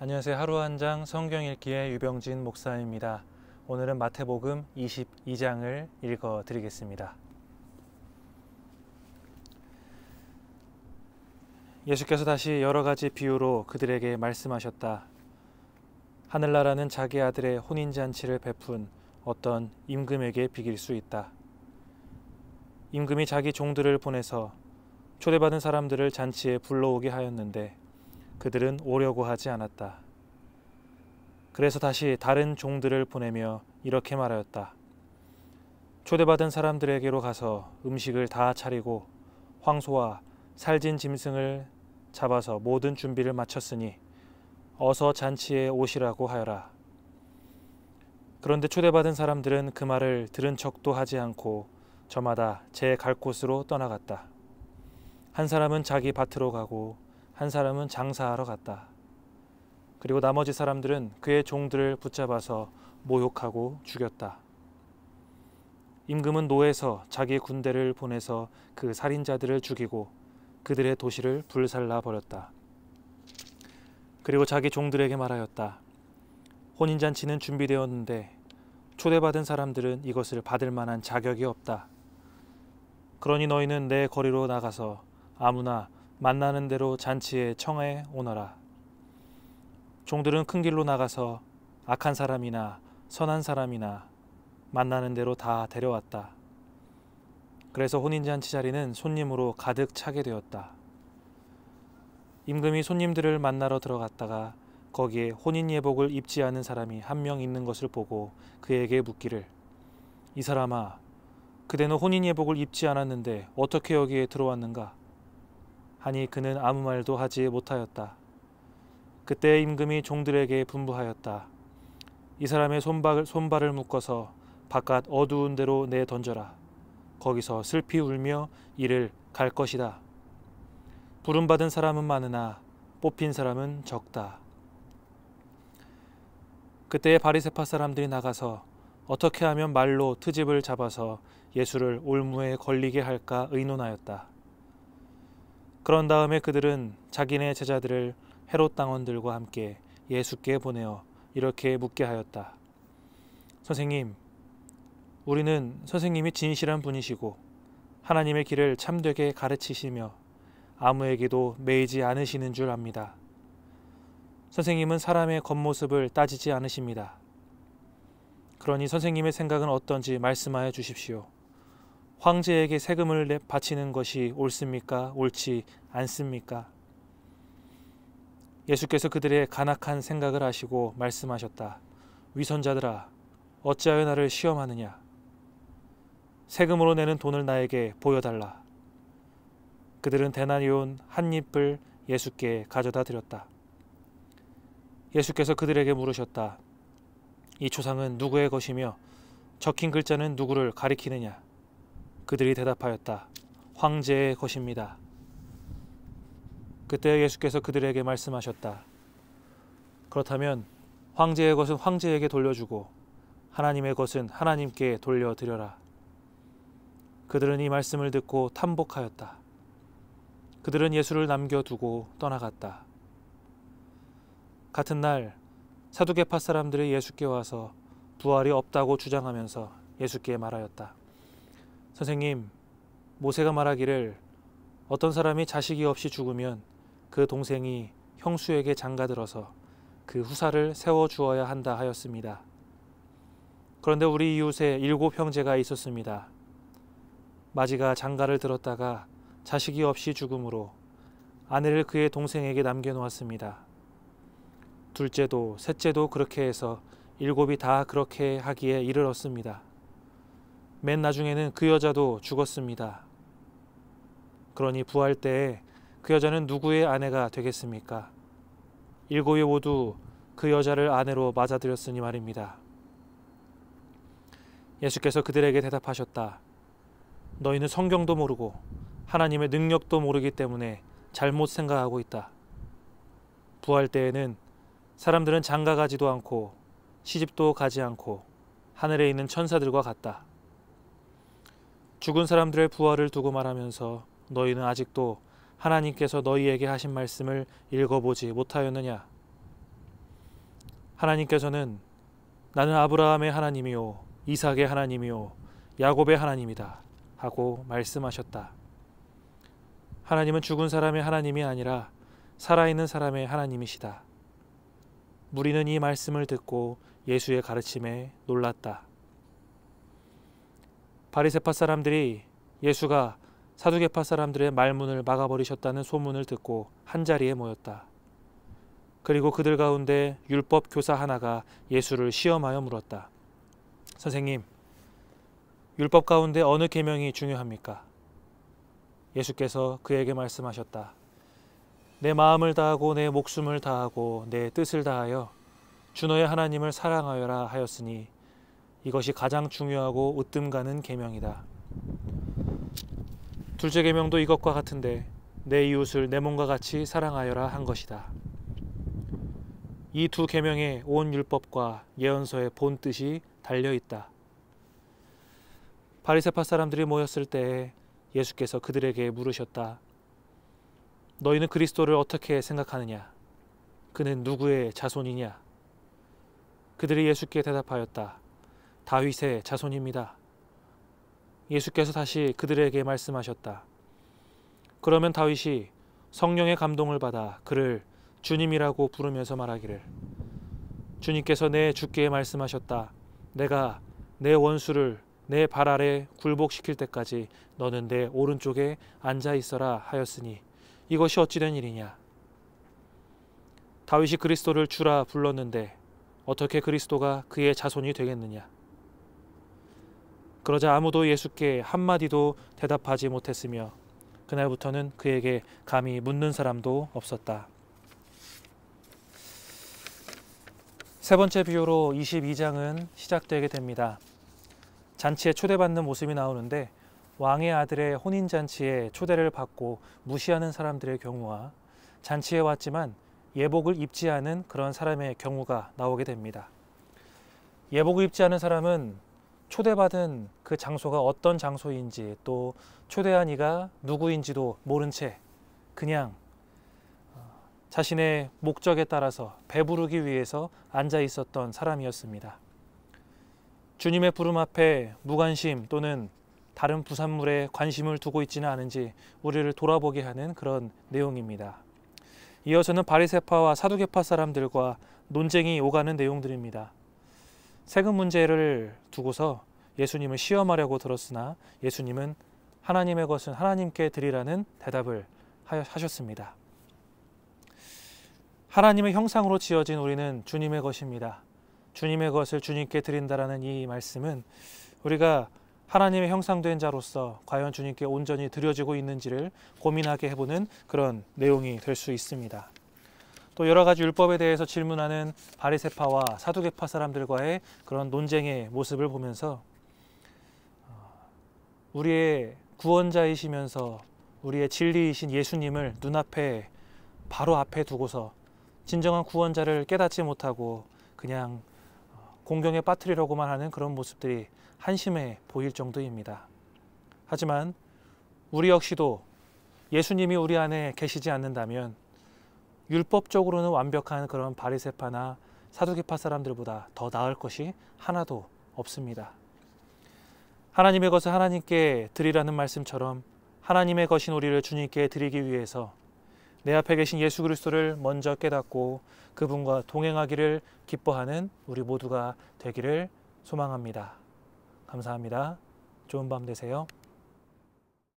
안녕하세요. 하루 한 장 성경 읽기의 유병진 목사입니다. 오늘은 마태복음 22장을 읽어 드리겠습니다. 예수께서 다시 여러 가지 비유로 그들에게 말씀하셨다. 하늘나라는 자기 아들의 혼인잔치를 베푼 어떤 임금에게 비길 수 있다. 임금이 자기 종들을 보내서 초대받은 사람들을 잔치에 불러오게 하였는데 그들은 오려고 하지 않았다. 그래서 다시 다른 종들을 보내며 이렇게 말하였다. 초대받은 사람들에게로 가서 음식을 다 차리고 황소와 살진 짐승을 잡아서 모든 준비를 마쳤으니 어서 잔치에 오시라고 하여라. 그런데 초대받은 사람들은 그 말을 들은 척도 하지 않고 저마다 제 갈 곳으로 떠나갔다. 한 사람은 자기 밭으로 가고 한 사람은 장사하러 갔다. 그리고 나머지 사람들은 그의 종들을 붙잡아서 모욕하고 죽였다. 임금은 노에서 자기 군대를 보내서 그 살인자들을 죽이고 그들의 도시를 불살라 버렸다. 그리고 자기 종들에게 말하였다. 혼인잔치는 준비되었는데 초대받은 사람들은 이것을 받을 만한 자격이 없다. 그러니 너희는 내 거리로 나가서 아무나 만나는 대로 잔치에 청해 오너라. 종들은 큰 길로 나가서 악한 사람이나 선한 사람이나 만나는 대로 다 데려왔다. 그래서 혼인잔치 자리는 손님으로 가득 차게 되었다. 임금이 손님들을 만나러 들어갔다가 거기에 혼인 예복을 입지 않은 사람이 한 명 있는 것을 보고 그에게 묻기를 이 사람아, 그대는 혼인 예복을 입지 않았는데 어떻게 여기에 들어왔는가? 하니 그는 아무 말도 하지 못하였다. 그때 임금이 종들에게 분부하였다. 이 사람의 손발을 묶어서 바깥 어두운 데로 내던져라. 거기서 슬피 울며 이를 갈 것이다. 부름받은 사람은 많으나 뽑힌 사람은 적다. 그때 바리새파 사람들이 나가서 어떻게 하면 말로 트집을 잡아서 예수를 올무에 걸리게 할까 의논하였다. 그런 다음에 그들은 자기네 제자들을 헤롯 당원들과 함께 예수께 보내어 이렇게 묻게 하였다. 선생님, 우리는 선생님이 진실한 분이시고 하나님의 길을 참되게 가르치시며 아무에게도 매이지 않으시는 줄 압니다. 선생님은 사람의 겉모습을 따지지 않으십니다. 그러니 선생님의 생각은 어떤지 말씀하여 주십시오. 황제에게 세금을 바치는 것이 옳습니까? 옳지 않습니까? 예수께서 그들의 간악한 생각을 아시고 말씀하셨다. 위선자들아, 어찌하여 나를 시험하느냐? 세금으로 내는 돈을 나에게 보여달라. 그들은 데나리온 한 잎을 예수께 가져다 드렸다. 예수께서 그들에게 물으셨다. 이 초상은 누구의 것이며 적힌 글자는 누구를 가리키느냐? 그들이 대답하였다. 황제의 것입니다. 그때 예수께서 그들에게 말씀하셨다. 그렇다면 황제의 것은 황제에게 돌려주고 하나님의 것은 하나님께 돌려드려라. 그들은 이 말씀을 듣고 탐복하였다. 그들은 예수를 남겨두고 떠나갔다. 같은 날 사두개파 사람들이 예수께 와서 부활이 없다고 주장하면서 예수께 말하였다. 선생님, 모세가 말하기를 어떤 사람이 자식이 없이 죽으면 그 동생이 형수에게 장가들어서 그 후사를 세워주어야 한다 하였습니다. 그런데 우리 이웃에 7 형제가 있었습니다. 마지가 장가를 들었다가 자식이 없이 죽음으로 아내를 그의 동생에게 남겨놓았습니다. 둘째도 셋째도 그렇게 해서 7이 다 그렇게 하기에 이르렀습니다. 맨 나중에는 그 여자도 죽었습니다. 그러니 부활 때에 그 여자는 누구의 아내가 되겠습니까? 7이 모두 그 여자를 아내로 맞아들였으니 말입니다. 예수께서 그들에게 대답하셨다. 너희는 성경도 모르고 하나님의 능력도 모르기 때문에 잘못 생각하고 있다. 부활 때에는 사람들은 장가 가지도 않고 시집도 가지 않고 하늘에 있는 천사들과 같다. 죽은 사람들의 부활을 두고 말하면서 너희는 아직도 하나님께서 너희에게 하신 말씀을 읽어보지 못하였느냐? 하나님께서는 나는 아브라함의 하나님이요 이삭의 하나님이요 야곱의 하나님이다 하고 말씀하셨다. 하나님은 죽은 사람의 하나님이 아니라 살아있는 사람의 하나님이시다. 무리는 이 말씀을 듣고 예수의 가르침에 놀랐다. 바리새파 사람들이 예수가 사두개파 사람들의 말문을 막아버리셨다는 소문을 듣고 한자리에 모였다. 그리고 그들 가운데 율법 교사 하나가 예수를 시험하여 물었다. 선생님, 율법 가운데 어느 계명이 중요합니까? 예수께서 그에게 말씀하셨다. 내 마음을 다하고 내 목숨을 다하고 내 뜻을 다하여 주 너의 하나님을 사랑하여라 하였으니 이것이 가장 중요하고 으뜸 가는 계명이다. 둘째 계명도 이것과 같은데 내 이웃을 내 몸과 같이 사랑하여라 한 것이다. 이 두 계명에 온 율법과 예언서의 본 뜻이 달려 있다. 바리새파 사람들이 모였을 때에 예수께서 그들에게 물으셨다. 너희는 그리스도를 어떻게 생각하느냐? 그는 누구의 자손이냐? 그들이 예수께 대답하였다. 다윗의 자손입니다. 예수께서 다시 그들에게 말씀하셨다. 그러면 다윗이 성령의 감동을 받아 그를 주님이라고 부르면서 말하기를 주님께서 내 주께 말씀하셨다. 내가 내 원수를 내 발 아래 굴복시킬 때까지 너는 내 오른쪽에 앉아 있어라 하였으니 이것이 어찌된 일이냐. 다윗이 그리스도를 주라 불렀는데 어떻게 그리스도가 그의 자손이 되겠느냐. 그러자 아무도 예수께 한마디도 대답하지 못했으며 그날부터는 그에게 감히 묻는 사람도 없었다. 세 번째 비유로 22장은 시작되게 됩니다. 잔치에 초대받는 모습이 나오는데 왕의 아들의 혼인잔치에 초대를 받고 무시하는 사람들의 경우와 잔치에 왔지만 예복을 입지 않은 그런 사람의 경우가 나오게 됩니다. 예복을 입지 않은 사람은 초대받은 그 장소가 어떤 장소인지 또 초대한 이가 누구인지도 모른 채 그냥 자신의 목적에 따라서 배부르기 위해서 앉아 있었던 사람이었습니다. 주님의 부름 앞에 무관심 또는 다른 부산물에 관심을 두고 있지는 않은지 우리를 돌아보게 하는 그런 내용입니다. 이어서는 바리새파와 사두개파 사람들과 논쟁이 오가는 내용들입니다. 세금 문제를 두고서 예수님을 시험하려고 들었으나 예수님은 하나님의 것은 하나님께 드리라는 대답을 하셨습니다. 하나님의 형상으로 지어진 우리는 주님의 것입니다. 주님의 것을 주님께 드린다라는 이 말씀은 우리가 하나님의 형상된 자로서 과연 주님께 온전히 드려지고 있는지를 고민하게 해보는 그런 내용이 될 수 있습니다. 또 여러 가지 율법에 대해서 질문하는 바리새파와 사두개파 사람들과의 그런 논쟁의 모습을 보면서 우리의 구원자이시면서 우리의 진리이신 예수님을 눈앞에 바로 앞에 두고서 진정한 구원자를 깨닫지 못하고 그냥 공경에 빠뜨리려고만 하는 그런 모습들이 한심해 보일 정도입니다. 하지만 우리 역시도 예수님이 우리 안에 계시지 않는다면 율법적으로는 완벽한 그런 바리새파나 사두개파 사람들보다 더 나을 것이 하나도 없습니다. 하나님의 것을 하나님께 드리라는 말씀처럼 하나님의 것인 우리를 주님께 드리기 위해서 내 앞에 계신 예수 그리스도를 먼저 깨닫고 그분과 동행하기를 기뻐하는 우리 모두가 되기를 소망합니다. 감사합니다. 좋은 밤 되세요.